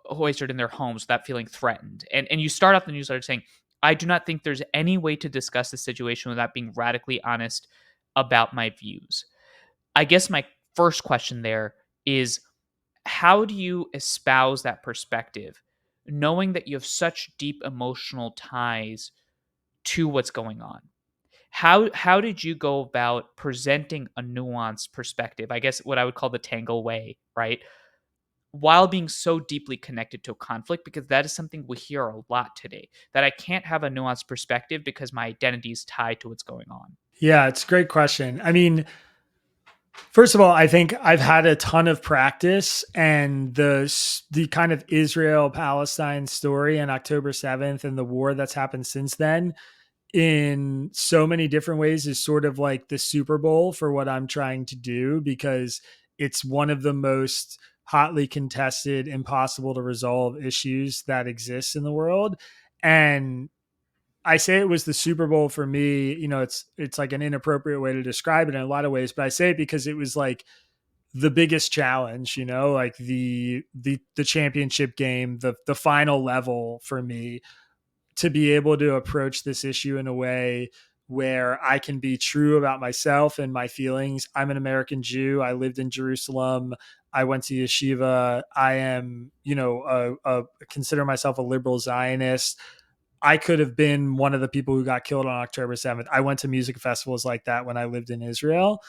Speaker 2: hoisted in their homes without feeling threatened. And you start off the newsletter saying, I do not think there's any way to discuss the situation without being radically honest about my views. I guess my first question there is, how do you espouse that perspective, knowing that you have such deep emotional ties to what's going on. How did you go about presenting a nuanced perspective? I guess what I would call the Tangle way, right? While being so deeply connected to a conflict, because that is something we hear a lot today, that I can't have a nuanced perspective because my identity is tied to what's going on.
Speaker 1: Yeah, it's a great question. I mean, first of all, I think I've had a ton of practice, and the kind of Israel Palestine story and October 7th and the war that's happened since then in so many different ways is sort of like the Super Bowl for what I'm trying to do, because it's one of the most hotly contested, impossible to resolve issues that exists in the world. And I say it was the Super Bowl for me. It's like an inappropriate way to describe it in a lot of ways, but I say it because it was like the biggest challenge, like the championship game, the final level for me, to be able to approach this issue in a way where I can be true about myself and my feelings. I'm an American Jew. I lived in Jerusalem. I went to yeshiva. I am, consider myself a liberal Zionist. I could have been one of the people who got killed on October 7th. I went to music festivals like that when I lived in Israel.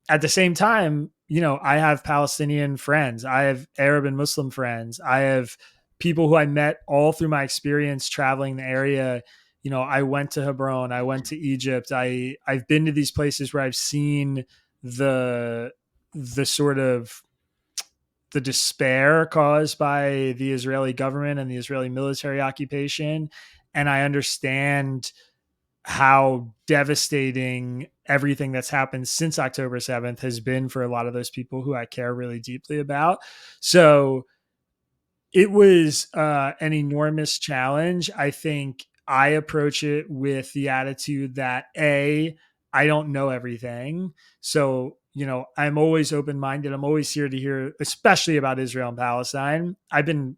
Speaker 1: At the same time, I have Palestinian friends. I have Arab and Muslim friends. I have people who I met all through my experience traveling the area. I went to Hebron. I went to Egypt. I've been to these places where I've seen the the sort of the despair caused by the Israeli government and the Israeli military occupation. And I understand how devastating everything that's happened since October 7th has been for a lot of those people who I care really deeply about. So it was an enormous challenge. I think I approach it with the attitude that I don't know everything. So, I'm always open minded. I'm always here to hear, especially about Israel and Palestine. I've been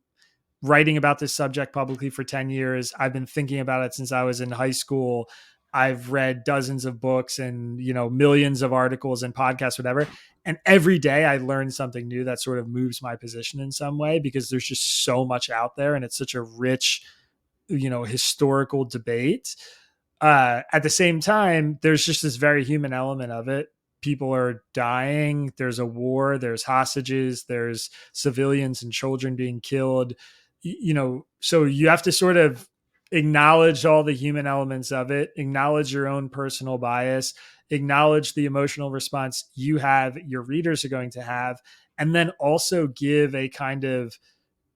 Speaker 1: writing about this subject publicly for 10 years. I've been thinking about it since I was in high school. I've read dozens of books and, millions of articles and podcasts, whatever. And every day I learn something new that sort of moves my position in some way, because there's just so much out there and it's such a rich, historical debate. At the same time, there's just this very human element of it. People are dying. There's a war. There's hostages. There's civilians and children being killed. So you have to sort of acknowledge all the human elements of it, acknowledge your own personal bias, acknowledge the emotional response you have, your readers are going to have, and then also give a kind of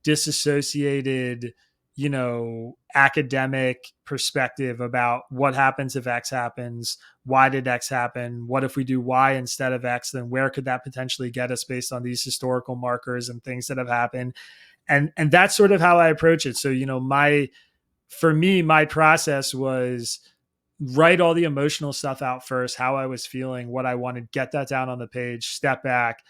Speaker 1: disassociated, academic perspective about what happens if X happens. Why did X happen? What if we do Y instead of X? Then where could that potentially get us based on these historical markers and things that have happened? And that's sort of how I approach it. So, for me, my process was write all the emotional stuff out first, how I was feeling, what I wanted, get that down on the page, step back,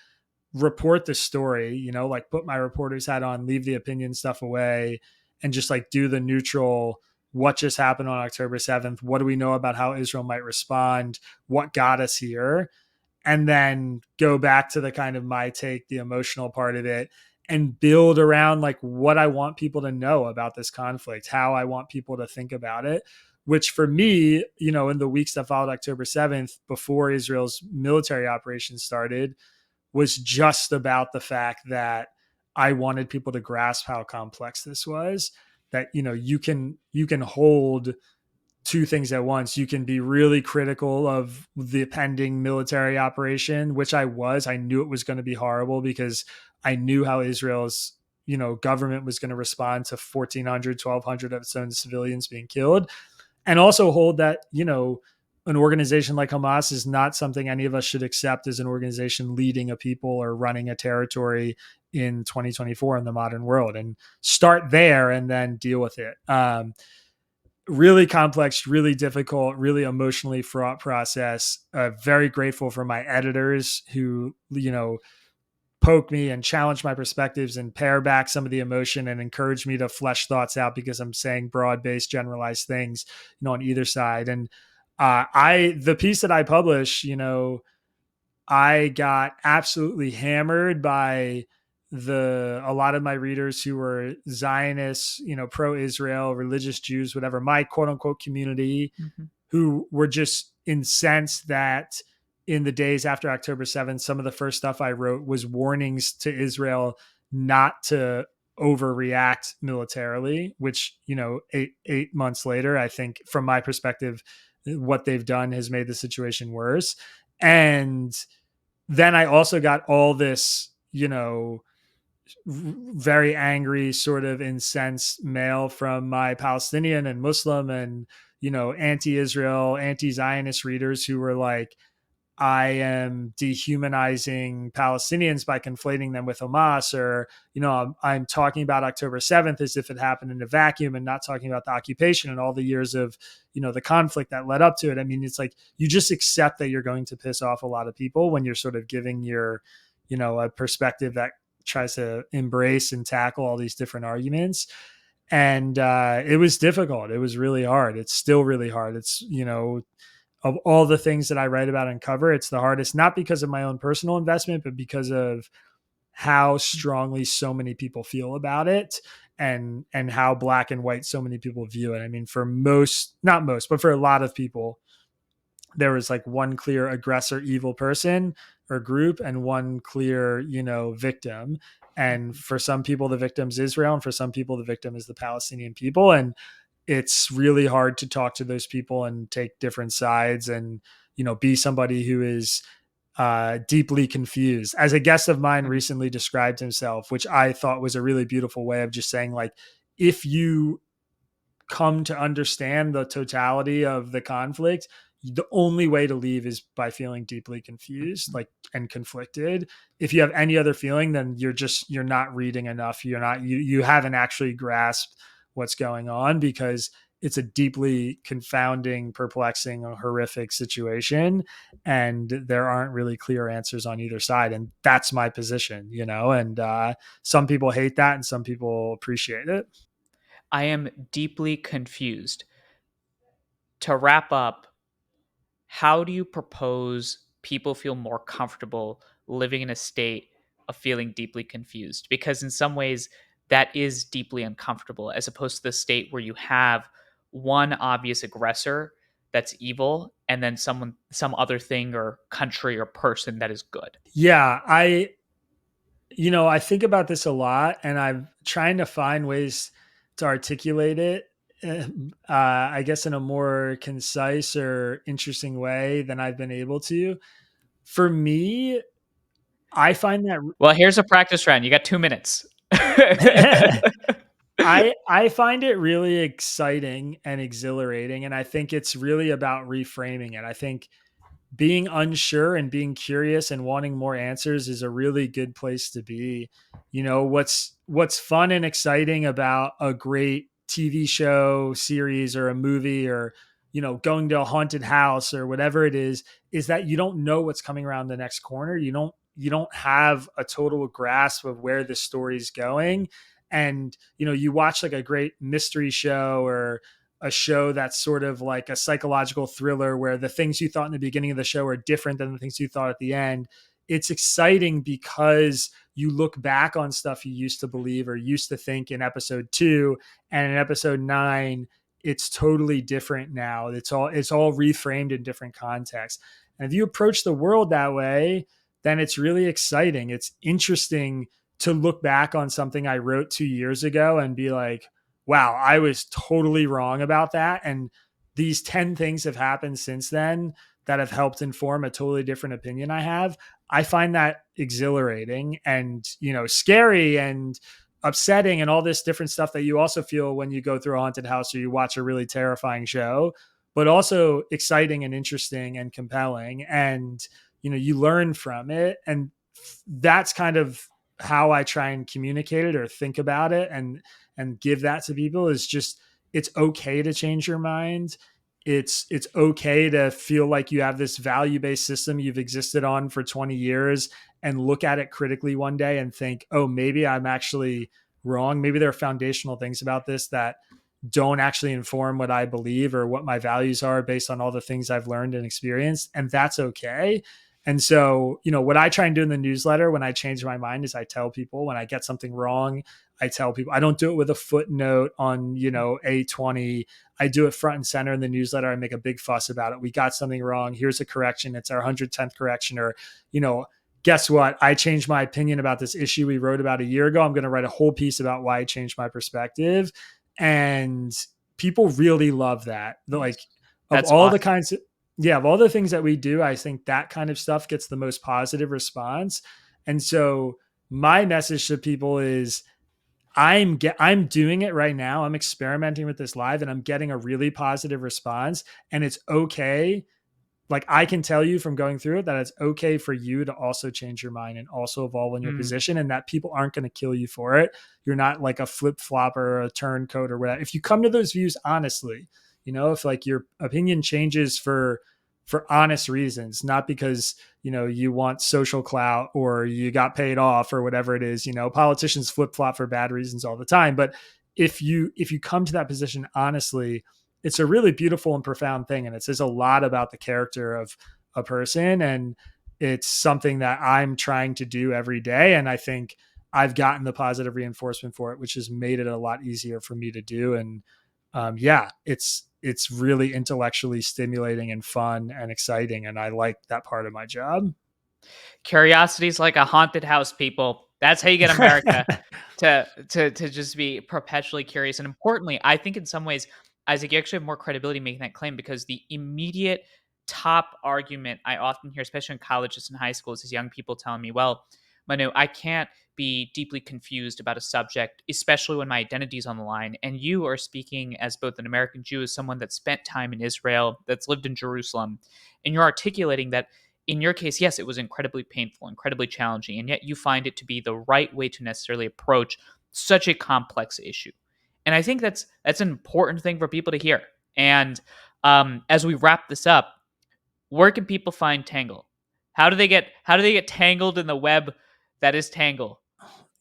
Speaker 1: report the story, like put my reporter's hat on, leave the opinion stuff away, and just like do the neutral, what just happened on October 7th? What do we know about how Israel might respond? What got us here? And then go back to the kind of my take, the emotional part of it, and build around like what I want people to know about this conflict, how I want people to think about it. Which for me, in the weeks that followed October 7th, before Israel's military operation started, was just about the fact that I wanted people to grasp how complex this was. That you can hold two things at once. You can be really critical of the pending military operation, which I was. I knew it was going to be horrible because I knew how Israel's government was going to respond to 1,400, 1,200 of its own civilians being killed, and also hold that an organization like Hamas is not something any of us should accept as an organization leading a people or running a territory in 2024 in the modern world, and start there and then deal with it. Really complex, really difficult, really emotionally fraught process. Very grateful for my editors who, poke me and challenge my perspectives and pare back some of the emotion and encourage me to flesh thoughts out, because I'm saying broad-based, generalized things, on either side. And the piece that I publish, I got absolutely hammered by a lot of my readers who were Zionists, pro-Israel, religious Jews, whatever, my quote unquote community,
Speaker 2: Mhm.
Speaker 1: who were just incensed that in the days after October 7th, some of the first stuff I wrote was warnings to Israel not to overreact militarily, which, 8 months later, I think from my perspective, what they've done has made the situation worse. And then I also got all this, very angry, sort of incensed mail from my Palestinian and Muslim and, anti-Israel, anti-Zionist readers who were like, I am dehumanizing Palestinians by conflating them with Hamas, or, I'm talking about October 7th as if it happened in a vacuum and not talking about the occupation and all the years of, the conflict that led up to it. I mean, it's like you just accept that you're going to piss off a lot of people when you're sort of giving your, a perspective that tries to embrace and tackle all these different arguments. And it was difficult. It was really hard. It's still really hard. It's, of all the things that I write about and cover, it's the hardest, not because of my own personal investment, but because of how strongly so many people feel about it, and how black and white so many people view it. I mean, for most, not most, but for a lot of people, there was like one clear aggressor, evil person or group, and one clear, victim. And for some people, the victim's Israel, and for some people, the victim is the Palestinian people. And it's really hard to talk to those people and take different sides and, be somebody who is deeply confused. As a guest of mine
Speaker 2: Mhm.
Speaker 1: recently described himself, which I thought was a really beautiful way of just saying, like, if you come to understand the totality of the conflict, the only way to leave is by feeling deeply confused,
Speaker 2: Mhm.
Speaker 1: like, and conflicted. If you have any other feeling, then you're not reading enough. You haven't actually grasped what's going on, because it's a deeply confounding, perplexing, horrific situation, and there aren't really clear answers on either side. And that's my position, and some people hate that and some people appreciate it.
Speaker 2: I am deeply confused. To wrap up, how do you propose people feel more comfortable living in a state of feeling deeply confused? Because in some ways, that is deeply uncomfortable, as opposed to the state where you have one obvious aggressor that's evil, and then some other thing or country or person that is good.
Speaker 1: Yeah, I think about this a lot, and I'm trying to find ways to articulate it, I guess, in a more concise or interesting way than I've been able to. For me, I find that
Speaker 2: Well, here's a practice round. You got 2 minutes.
Speaker 1: I find it really exciting and exhilarating, and I think it's really about reframing it. I think being unsure and being curious and wanting more answers is a really good place to be. What's fun and exciting about a great TV show, series, or a movie, or, going to a haunted house or whatever it is that you don't know what's coming around the next corner. You don't have a total grasp of where the story's going. And, you watch like a great mystery show, or a show that's sort of like a psychological thriller, where the things you thought in the beginning of the show are different than the things you thought at the end. It's exciting because you look back on stuff you used to believe or used to think in episode 2, and in episode 9 it's totally different now. It's all reframed in different contexts. And if you approach the world that way, then it's really exciting. It's interesting to look back on something I wrote 2 years ago and be like, wow, I was totally wrong about that. And these 10 things have happened since then that have helped inform a totally different opinion I have. I find that exhilarating and, scary and upsetting, and all this different stuff that you also feel when you go through a haunted house or you watch a really terrifying show, but also exciting and interesting and compelling. And, you learn from it. And that's kind of how I try and communicate it or think about it, and give that to people, is just, it's okay to change your mind. It's okay to feel like you have this value-based system you've existed on for 20 years, and look at it critically one day and think, oh, maybe I'm actually wrong. Maybe there are foundational things about this that don't actually inform what I believe or what my values are based on all the things I've learned and experienced. And that's okay. And so, what I try and do in the newsletter when I change my mind is I tell people when I get something wrong, I tell people I don't do it with a footnote on, A20. I do it front and center in the newsletter. I make a big fuss about it. We got something wrong. Here's a correction. It's our 110th correction. Or, guess what? I changed my opinion about this issue we wrote about a year ago. I'm going to write a whole piece about why I changed my perspective. And people really love that. Like, of
Speaker 2: That's
Speaker 1: all the
Speaker 2: awesome.
Speaker 1: kinds of, yeah, of all the things that we do, I think that kind of stuff gets the most positive response. And so my message to people is I'm doing it right now. I'm experimenting with this live and I'm getting a really positive response, and it's okay. Like, I can tell you from going through it that it's okay for you to also change your mind and also evolve in your
Speaker 2: Mm,
Speaker 1: position, and that people aren't going to kill you for it. You're not like a flip flopper or a turncoat or whatever. If you come to those views honestly, if like your opinion changes for honest reasons, not because you want social clout or you got paid off or whatever it is. Politicians flip flop for bad reasons all the time, but if you come to that position honestly, it's a really beautiful and profound thing, and it says a lot about the character of a person. And it's something that I'm trying to do every day, and I think I've gotten the positive reinforcement for it, which has made it a lot easier for me to do. And yeah, it's really intellectually stimulating and fun and exciting, and I like that part of my job.
Speaker 2: Curiosity is like a haunted house, people. That's how you get America to just be perpetually curious. And importantly, I think in some ways, Isaac, you actually have more credibility making that claim because the immediate top argument I often hear, especially in colleges and high schools, is young people telling me, well, Manu, I can't be deeply confused about a subject, especially when my identity is on the line. And you are speaking as both an American Jew, as someone that spent time in Israel, that's lived in Jerusalem, and you're articulating that in your case, yes, it was incredibly painful, incredibly challenging, and yet you find it to be the right way to necessarily approach such a complex issue. And I think that's an important thing for people to hear. And as we wrap this up, where can people find Tangle? How do they get tangled in the web that is Tangle?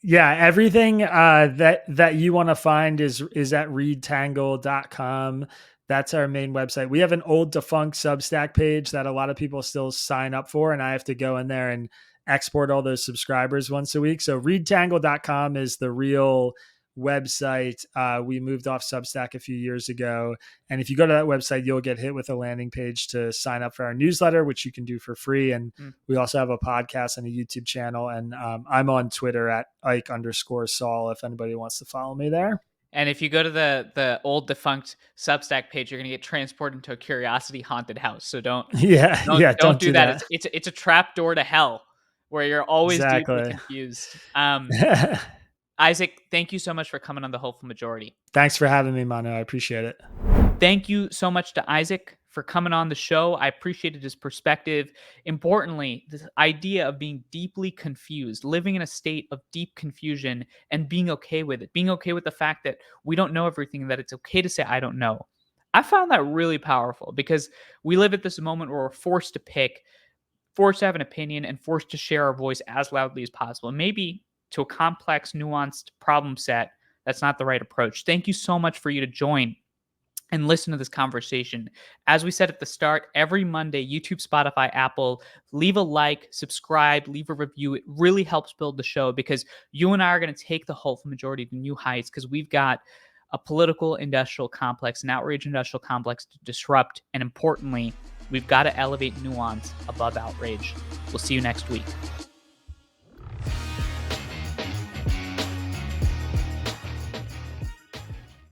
Speaker 1: Yeah, everything that you want to find is at readtangle.com. That's our main website. We have an old defunct Substack page that a lot of people still sign up for, and I have to go in there and export all those subscribers once a week. So readtangle.com is the real website. We moved off Substack a few years ago, and if you go to that website, you'll get hit with a landing page to sign up for our newsletter, which you can do for free. And
Speaker 2: Mm.
Speaker 1: we also have a podcast and a YouTube channel, and I'm on Twitter at Ike_Saul if anybody wants to follow me there.
Speaker 2: And if you go to the old defunct Substack page, you're gonna get transported into a curiosity haunted house. So don't
Speaker 1: Yeah,
Speaker 2: don't
Speaker 1: yeah,
Speaker 2: don't
Speaker 1: don't
Speaker 2: do
Speaker 1: do
Speaker 2: that.
Speaker 1: that.
Speaker 2: It's a trap door to hell where you're always deeply
Speaker 1: Exactly.
Speaker 2: confused. Isaac, thank you so much for coming on the Hopeful Majority.
Speaker 1: Thanks for having me, Manu. I appreciate it.
Speaker 2: Thank you so much to Isaac for coming on the show. I appreciated his perspective. Importantly, this idea of being deeply confused, living in a state of deep confusion and being okay with it, being okay with the fact that we don't know everything, that it's okay to say, I don't know. I found that really powerful because we live at this moment where we're forced to pick, forced to have an opinion, and forced to share our voice as loudly as possible. And maybe to a complex, nuanced problem set, that's not the right approach. Thank you so much for you to join and listen to this conversation. As we said at the start, every Monday, YouTube, Spotify, Apple, leave a like, subscribe, leave a review. It really helps build the show because you and I are going to take the Hopeful Majority to new heights because we've got a political industrial complex, an outrage industrial complex to disrupt. And importantly, we've got to elevate nuance above outrage. We'll see you next week.